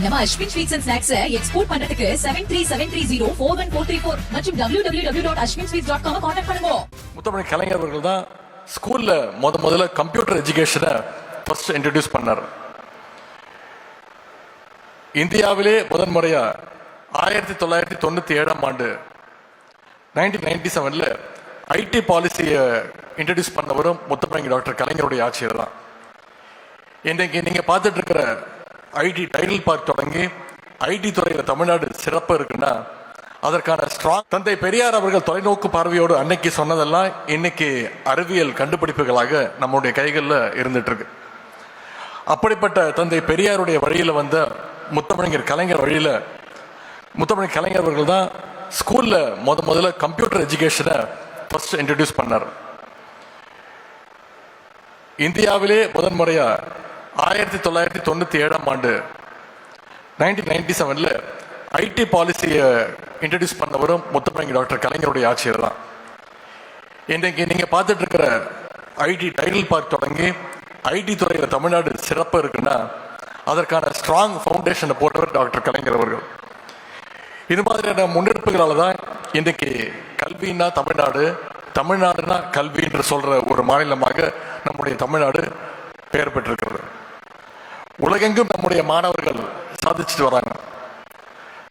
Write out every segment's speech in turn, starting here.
நம்ம Ashwin sweets and snacks export பண்றதுக்கு 7373041434 மற்றும் www.ashwinsweets.com கான்டாக்ட் பண்ணுங்க. முத்தமிழ் கலைஞர் அவர்கள் தான் ஸ்கூல்ல முதல்ல கம்ப்யூட்டர் எஜுகேஷனை ஃபர்ஸ்ட் இன்ட்ரடியூஸ் பண்ணார். இந்தியாவிலே முதன்முறையா 1997 ஆண்டு 1997 ஐடி பாலிசியை இன்ட்ரடியூஸ் பண்ணவரும் முத்தமிழ் டாக்டர் கலைஞருடைய ஆட்சியர் தான். இன்றைக்கு நீங்க பார்த்துட்டு இருக்கிற ஐடி டைட்டில் பார்க் தொடங்கி ஐடி துறையில் தமிழ்நாடு சிறப்பு இருக்குன்னா அதற்கான ஸ்ட்ராங் தந்தை பெரியார் அவர்கள் தொலைநோக்கு பார்வையோடு அன்னைக்கு சொன்னதெல்லாம் இன்னைக்கு அறிவியல் கண்டுபிடிப்புகளாக நம்முடைய கைகளில் இருந்துட்டு இருக்கு. அப்படிப்பட்ட தந்தை பெரியாருடைய வழியில் வந்த முத்தமிழர் கலைஞர் வழியில் முத்தமிழ் கலைஞர் அவர்கள் தான் ஸ்கூல்ல முதல்ல கம்ப்யூட்டர் எஜுகேஷனை ஃபர்ஸ்ட் இன்ட்ரடியூஸ் பண்ணார். இந்தியாவிலே முதன்முறையா 1997 ஆண்டு 1997 ஐடி பாலிசியை இன்ட்ரடியூஸ் பண்ணவரும் முத்தமிழ் டாக்டர் கலைஞருடைய ஆட்சியர் தான். இன்றைக்கு நீங்க பார்த்துட்டு இருக்கிற ஐடி டைட்டில் பார்க் தொடங்கி ஐடி துறையில் தமிழ்நாடு சிறப்பு இருக்குன்னா அதற்கான ஸ்ட்ராங் ஃபவுண்டேஷனை போட்டவர் டாக்டர் கலைஞர் அவர்கள். இது மாதிரியான முன்னெடுப்புகளால தான் இன்னைக்கு கல்வின்னா தமிழ்நாடு, தமிழ்நாடுனா கல்வி என்று சொல்ற ஒரு மாநிலமாக நம்முடைய தமிழ்நாடு பெயர் பெற்றிருக்கிறது. உலகெங்கும் நம்முடைய மாணவர்கள் சாதிச்சுட்டு வராங்க.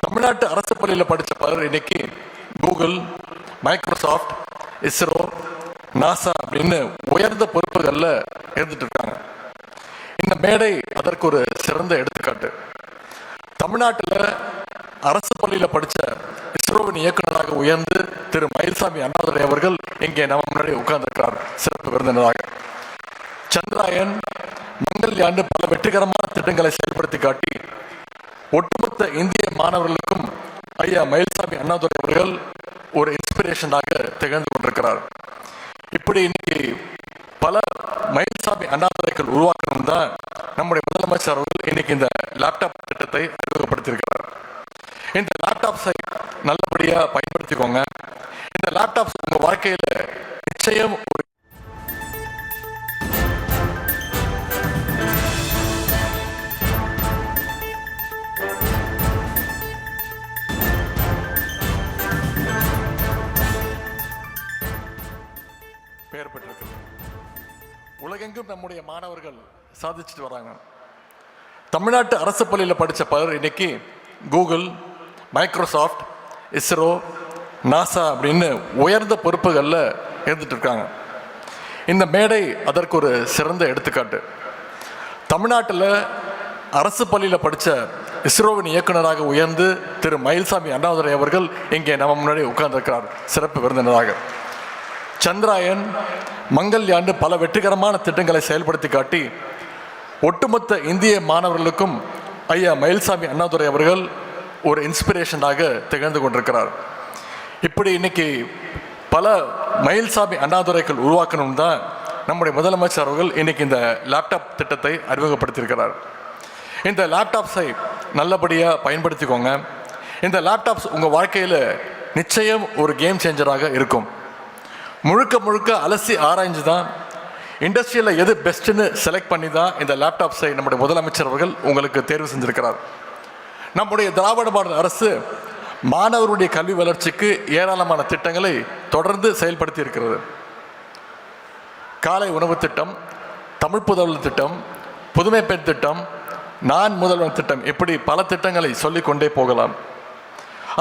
தமிழ்நாட்டு அரசு பள்ளியில் படித்த பலர் இன்னைக்கு கூகுள், மைக்ரோசாஃப்ட், இஸ்ரோ, நாசா அப்படின்னு உயர்ந்த பொறுப்புகளில் இருந்துட்டு இருக்காங்க. இந்த மேடை அதற்கு ஒரு சிறந்த எடுத்துக்காட்டு. தமிழ்நாட்டில் அரசு பள்ளியில் படித்த இஸ்ரோவின் இயக்குநராக உயர்ந்து திரு மயில்சாமி அண்ணாதுரை அவர்கள் இங்கே நம்ம முன்னாடி உட்கார்ந்திருக்கிறார் சிறப்பு விருந்தினராக. சந்திராயன், மங்கள்யாண்டு பல வெற்றிகரமான திட்டங்களை செயல்படுத்தி காட்டி ஒட்டுமொத்த இந்திய மாணவர்களுக்கும் ஐயா மயில்சாமி அண்ணாதுரை அவர்கள் ஒரு இன்ஸ்பிரேஷனாக திகழ்ந்து கொண்டிருக்கிறார். இப்படி இன்னைக்கு பல மயில்சாமி அண்ணாதுரைகள் உருவாக்கணும் தான் நம்முடைய முதலமைச்சர் அவர்கள் இன்னைக்கு இந்த லேப்டாப் திட்டத்தை அறிமுகப்படுத்தியிருக்கிறார். இந்த லேப்டாப்ஸை நல்லபடியா பயன்படுத்திக்கோங்க. இந்த லேப்டாப்ஸ் உங்க வாழ்க்கையில நிச்சயம் ஒரு பெயர் பெற்றிருக்கிறது. உலகெங்கும் நம்முடைய மாணவர்கள் சாதிச்சுட்டு வராங்க. தமிழ்நாட்டு அரசு பள்ளியில் படித்த பலர் இன்னைக்கு கூகுள், மைக்ரோசாஃப்ட், இஸ்ரோ, நாசா அப்படின்னு உயர்ந்த பொறுப்புகளில் இருந்துட்டு இருக்காங்க. இந்த மேடை அதற்கு ஒரு சிறந்த எடுத்துக்காட்டு. தமிழ்நாட்டில் அரசு பள்ளியில் படித்த இஸ்ரோவின் இயக்குநராக உயர்ந்து திரு மயில்சாமி அண்ணாதுரை அவர்கள் இங்கே நம்ம முன்னாடி உட்கார்ந்திருக்கிறார் சிறப்பு விருந்தினராக. சந்திராயன், மங்கள்யாண்டு பல வெற்றிகரமான திட்டங்களை செயல்படுத்தி காட்டி ஒட்டுமொத்த இந்திய மாணவர்களுக்கும் ஐயா மயில்சாமி அண்ணாதுரை அவர்கள் ஒரு இன்ஸ்பிரேஷனாக திகழ்ந்து கொண்டிருக்கிறார். இப்படி இன்னைக்கு பல மயில்சாமி அண்ணாதுரைகள் உருவாக்கணும் தான் நம்முடைய முதலமைச்சர் அவர்கள் இன்னைக்கு இந்த லேப்டாப் திட்டத்தை அறிமுகப்படுத்தியிருக்கிறார். இந்த லேப்டாப்ஸை நல்லபடியாக பயன்படுத்திக்கோங்க. இந்த லேப்டாப்ஸ் உங்கள் வாழ்க்கையில் நிச்சயம் ஒரு கேம் சேஞ்சராக இருக்கும். முழுக்க முழுக்க அலசி ஆராய்ஞ்சு தான் இண்டஸ்ட்ரியில் எது பெஸ்ட்டுன்னு செலக்ட் பண்ணி தான் இந்த லேப்டாப்ஸை நம்முடைய முதலமைச்சர் அவர்கள் உங்களுக்கு தேர்வு செஞ்சிருக்கிறார். நம்முடைய திராவிட மாடல் அரசு மாணவருடைய கல்வி வளர்ச்சிக்கு ஏராளமான திட்டங்களை தொடர்ந்து செயல்படுத்தி இருக்கிறது. காலை உணவு திட்டம், தமிழ் புதல்வர் திட்டம், புதுமை பெண் திட்டம், நான் முதல்வன் திட்டம், இப்படி பல திட்டங்களை சொல்லிக்கொண்டே போகலாம்.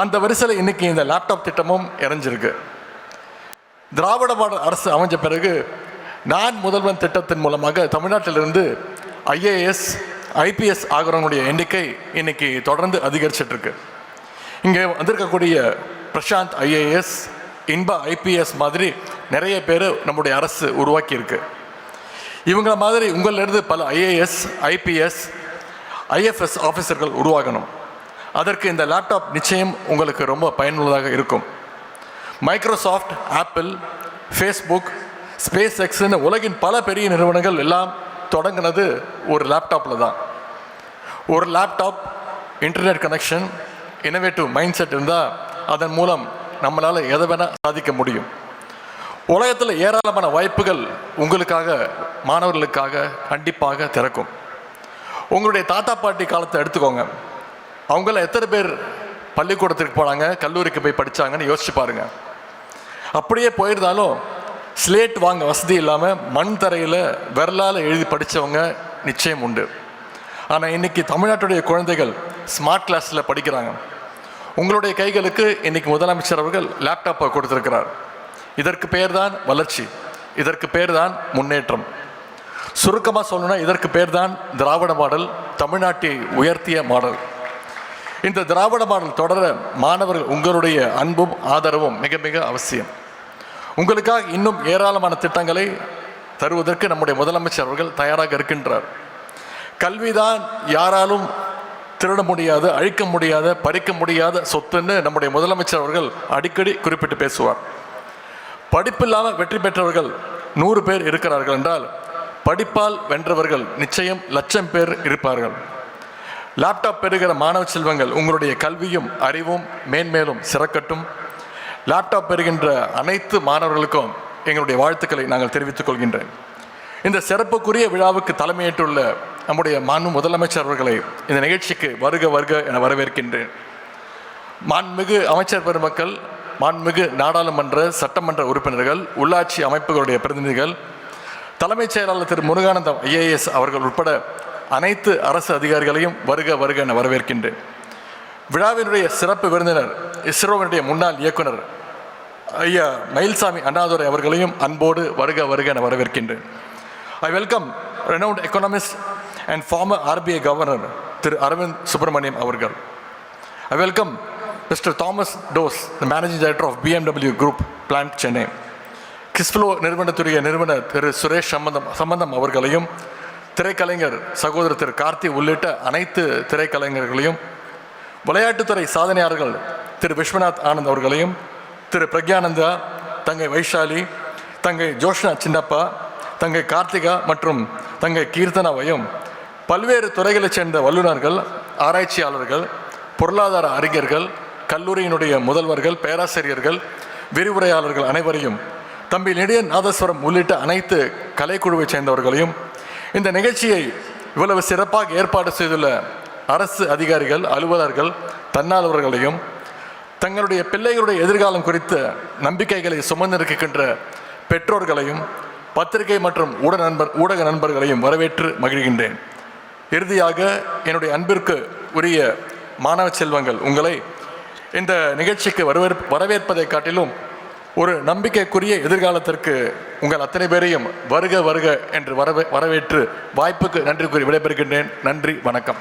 அந்த வரிசையில் இன்னைக்கு இந்த லேப்டாப் திட்டமும் இறஞ்சிருக்கு. திராவிட மாடல் அரசு அமைஞ்ச பிறகு நான் முதல்வன் திட்டத்தின் மூலமாக தமிழ்நாட்டிலிருந்து IAS, IPS ஆகிறவங்களுடைய எண்ணிக்கை இன்னைக்கு தொடர்ந்து அதிகரிச்சிட்டு இருக்கு. இங்கே வந்திருக்கக்கூடிய பிரசாந்த் IAS, இன்பா IPS மாதிரி நிறைய பேர் நம்முடைய அரசு உருவாக்கி இருக்கு. இவங்கள மாதிரி உங்களிலிருந்து பல IAS, IPS, IFS ஆஃபீஸர்கள் உருவாகணும். அதற்கு இந்த லேப்டாப் நிச்சயம் உங்களுக்கு ரொம்ப பயனுள்ளதாக இருக்கும். மைக்ரோசாஃப்ட், ஆப்பிள், ஃபேஸ்புக், ஸ்பேஸ் எக்ஸ்ன்னு உலகின் பல பெரிய நிறுவனங்கள் எல்லாம் தொடங்கினது ஒரு லேப்டாப்பில் தான். ஒரு laptop, internet connection, innovative mind set இருந்தால் அதன் மூலம் நம்மளால் எதை வேணால் சாதிக்க முடியும். உலகத்தில் ஏராளமான வாய்ப்புகள் உங்களுக்காக, மாணவர்களுக்காக கண்டிப்பாக திறக்கும். உங்களுடைய தாத்தா பாட்டி காலத்தை எடுத்துக்கோங்க. அவங்கள எத்தனை பேர் பள்ளிக்கூடத்துக்கு போனாங்க, கல்லூரிக்கு போய் படித்தாங்கன்னு யோசிச்சு பாருங்க. அப்படியே போயிருந்தாலும் ஸ்லேட் வாங்க வசதி இல்லாமல் மண் தரையில் விரலால் எழுதி படித்தவங்க நிச்சயம் உண்டு. ஆனால் இன்னைக்கு தமிழ்நாட்டுடைய குழந்தைகள் ஸ்மார்ட் கிளாஸில் படிக்கிறாங்க. உங்களுடைய கைகளுக்கு இன்னைக்கு முதலமைச்சர் அவர்கள் லேப்டாப்பை கொடுத்திருக்கிறார். இதற்கு பேர் தான் வளர்ச்சி, இதற்கு பேர் தான் முன்னேற்றம். சுருக்கமாக சொல்லணும்னா இதற்கு பேர் தான் திராவிட மாடல், தமிழ்நாட்டை உயர்த்திய மாடல். இந்த திராவிட மாடல் தொடர மாணவர்கள் உங்களுடைய அன்பும் ஆதரவும் மிக மிக அவசியம். உங்களுக்காக இன்னும் ஏராளமான திட்டங்களை தருவதற்கு நம்முடைய முதலமைச்சர் அவர்கள் தயாராக இருக்கின்றார். கல்விதான் யாராலும் திருட முடியாத, அழிக்க முடியாத, பறிக்க முடியாத சொத்துன்னு நம்முடைய முதலமைச்சர் அவர்கள் அடிக்கடி குறிப்பிட்டு பேசுவார். படிப்பில்லாமல் வெற்றி பெற்றவர்கள் 100 பேர் இருக்கிறார்கள் என்றால் படிப்பால் வென்றவர்கள் நிச்சயம் 1,00,000 பேர் இருப்பார்கள். லேப்டாப் பெறுகிற மாணவ செல்வங்கள், உங்களுடைய கல்வியும் அறிவும் மேன்மேலும் சிறக்கட்டும். லேப்டாப் பெறுகின்ற அனைத்து மாணவர்களுக்கும் எங்களுடைய வாழ்த்துக்களை நாங்கள் தெரிவித்துக் கொள்கின்றேன். இந்த சிறப்புக்குரிய விழாவுக்கு தலைமையேற்றுள்ள நம்முடைய மாண்பு முதலமைச்சர் அவர்களை இந்த நிகழ்ச்சிக்கு வருக வருக என வரவேற்கின்றேன். மாண்புமிகு அமைச்சர் பெருமக்கள், மாண்புமிகு நாடாளுமன்ற சட்டமன்ற உறுப்பினர்கள், உள்ளாட்சி அமைப்புகளுடைய பிரதிநிதிகள், தலைமைச் செயலாளர் திரு முருகானந்தம் IAS அவர்கள் உட்பட அனைத்து அரசு அதிகாரிகளையும் வருக வருக என வரவேற்கின்றேன். விழாவினுடைய சிறப்பு விருந்தினர் இஸ்ரோவினுடைய முன்னாள் இயக்குனர் ஐயா மயில்சாமி அண்ணாதுரை அவர்களையும் அன்போடு வருக வருக என வரவேற்கின்றேன். I welcome renowned economist and former RBI governor திரு அரவிந்த் சுப்பிரமணியம் அவர்கள். I welcome Mr. Thomas Dose, the managing director of BMW Group Plant Chennai. கிஸ்ஃப்ளோ நிறுவனத்துடைய நிறுவனர் திரு சுரேஷ் சம்பந்தம் அவர்களையும், திரைக்கலைஞர் சகோதரர் திரு கார்த்தி உள்ளிட்ட அனைத்து திரைக்கலைஞர்களையும், விளையாட்டுத்துறை சாதனையாளர்கள் திரு விஸ்வநாத் ஆனந்த் அவர்களையும், திரு பிரக்யானந்தா, தங்கை வைஷாலி, தங்கை ஜோஷ்னா சின்னப்பா, தங்கை கார்த்திகா மற்றும் தங்கை கீர்த்தனாவையும், பல்வேறு துறைகளைச் சேர்ந்த வல்லுநர்கள், ஆராய்ச்சியாளர்கள், பொருளாதார அறிஞர்கள், கல்லூரியினுடைய முதல்வர்கள், பேராசிரியர்கள், விரிவுரையாளர்கள் அனைவரையும், தம்பி நெடியன் நாதஸ்வரம் உள்ளிட்ட அனைத்து கலைக்குழுவைச் சேர்ந்தவர்களையும், இந்த நிகழ்ச்சியை இவ்வளவு சிறப்பாக ஏற்பாடு செய்துள்ள அரசு அதிகாரிகள், அலுவலர்கள், தன்னார்வலர்களையும், தங்களுடைய பிள்ளைகளுடைய எதிர்காலம் குறித்த நம்பிக்கைகளை சுமந்திருக்கின்ற பெற்றோர்களையும், பத்திரிகை மற்றும் ஊடக நண்பர்களையும் வரவேற்று மகிழ்கின்றேன். இறுதியாக என்னுடைய அன்பிற்கு உரிய மாணவ செல்வங்கள், உங்களை இந்த நிகழ்ச்சிக்கு வரவேற்பதை காட்டிலும் ஒரு நம்பிக்கைக்குரிய எதிர்காலத்திற்கு உங்கள் அத்தனை பேரையும் வருக வருக என்று வரவேற்று வாய்ப்புக்கு நன்றி கூறி விடைபெறுகின்றேன். நன்றி, வணக்கம்.